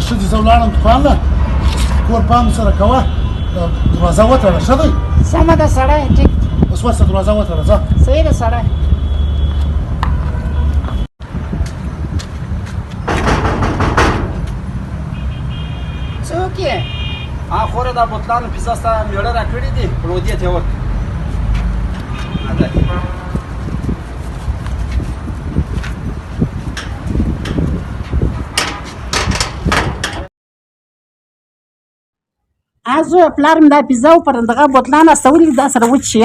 ښځې زه ولاړم دوکان له کور پام سره کوه دروازه وتړه ښه دی سمه ده سړی ټیک اوس ورسه دروازه وتړه ځه صحیح ده سړی څوک یې خوره دا بوتلانو پیزا ستا میړه را کړي دي رودې ته ورکړه زویه پلار مې دا پیزا وپره دغه بوتلان استولي دا سره وچ شي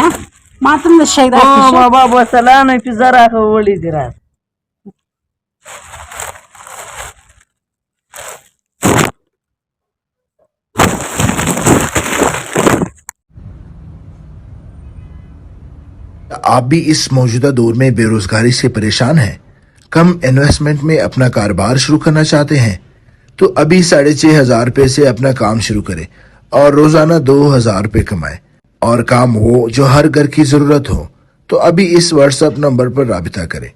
ما ته هم د شی راکړي بابا بوتلانو پیزا راکولی دي را आप भी इस मौजूदा दौर में बेरोजगारी से परेशान हैं, कम इन्वेस्टमेंट में अपना कारोबार शुरू करना चाहते हैं तो अभी 6,500 रुपये से अपना काम शुरू करें और रोजाना 2,000 रुपये कमाएं और काम हो जो हर घर की जरूरत हो तो अभी इस व्हाट्सएप नंबर पर राबिता करें।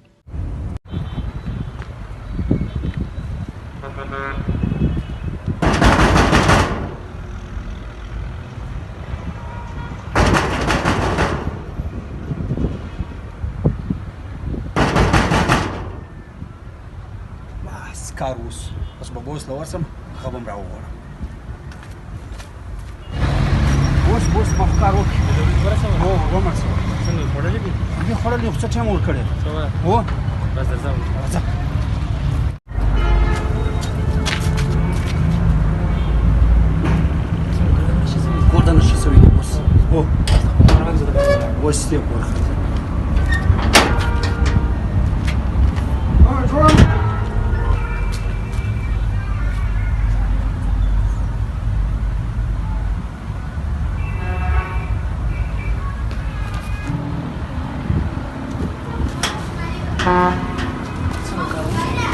کار اوس بس به اوس له ورسم هغه به م راوغواړم اوس ما خو کار وکړي هو ومرسوه څنګه خوړلې دي دې خوړلې خو څه ټایم ورکړی هو بس درځه راځه کور ته نشي سوي دي اوس هو اوس دې کور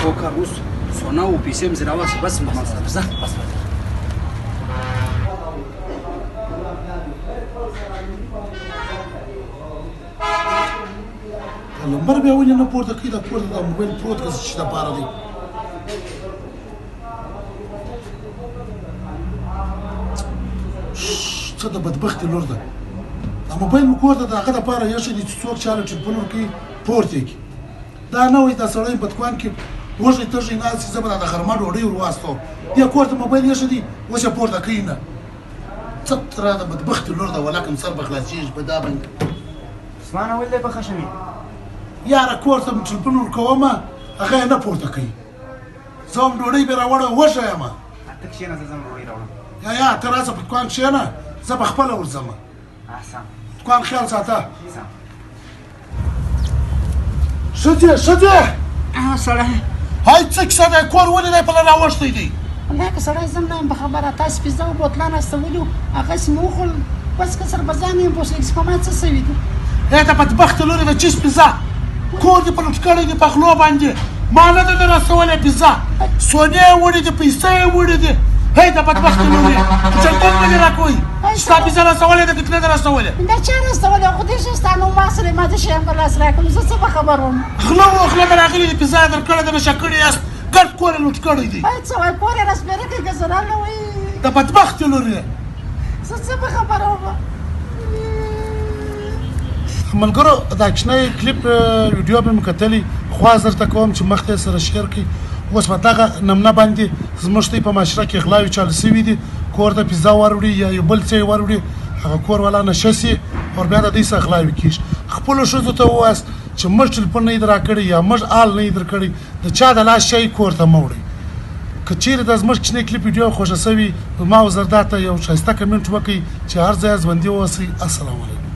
او کار اوس سونا و پیسې مې ځینې راوړه بس ما سره ځه بس نمبر بیا ولې نه پورته کوي دا پورته دا موبایل پروت که څه دپاره دی څه د بدبختي لور ده دا موبایل مو کور ته د هغه دپاره ایښی دی چې څوک چاله ټلیفون ورکوي پورته یې کړي دا نه وایي دا سړی په دوکان کې وږی تږی ناست زه به دا د غرمه ډوډۍ ور واستوم دې کور ته موبایل ایښی دی اوس یې پورته کوي نه څه تره د بدبختي لور ده ولکم سر به خلاصېږي په دا باندې عثمانه ولې به خشمي یاره کور ته مې ټلیفون ورکوم هغه یې نه پورته کوي زه هم ډوډۍ بې راوړه وږی یم ته کښېنه زه ځم ډوډۍ راوړم یا ته راسه په دوکان کښېنه زه به خپله ورځم سم دوکان خیال ساته سم ښځې سړی هاي څه کیسه دی کور ولې دی په راوښتی دی والله که سړی زم نه یم په خبره تاسې پیزا او بوتلان استولي وو هغسې مې وخوړل بس که سر به ځان یم پوسېږي په ما څه سوي دي ای د بدبخته لورې د چیز پیزا کور دې په لوټ کړی دی په غلو باندې ما نه ده رسولی پیزا سونې یې وړي دي پیسې یې وړي دي هی د بدبخته لورې چلتون به دې راکوي ستا پیزا رسولی ده که نه ده رسولی دا چا رسولی خو دې شی ستا نو ما سره ما د شی هم په لاس راکړلو زه څه به خبر وم غله و غله به راغلي دي پیزا یې درکړې ده نشه کړي یاست ګډ کور یې لوټ کړی دی څه وایي کور یې راسپېره کوي که زرال نه وایي د بدبختې لورې زه څه به خبره وم ملګرو دا کوچنی کلیپ ویډیو به مې کتلي خواست درته کوم چې مخته یې سره شیر کړي اوس په دغه نمونه باندې زموږ ته په معاشره کې غلاوې چاله سوي دي کور ته پیزا وروړي یا یو بل څه یې وروړي هغه کور والا نشه سي او بیا د دوی سره غلاوې کېږي خپلو ښځو ته ووایاست چې موږ ټلیفون نه یې راکړی یا موږ آل نه یې درکړی د چا د لاس شی کور ته مه وړئ که چیرې دا زموږ کوچنی کلیپ ویډیو خوښه سوي ما او زردا ته یو ښایسته کمنټ وکړئ چې هر ځای ژوندي واوسئ السلام علیکم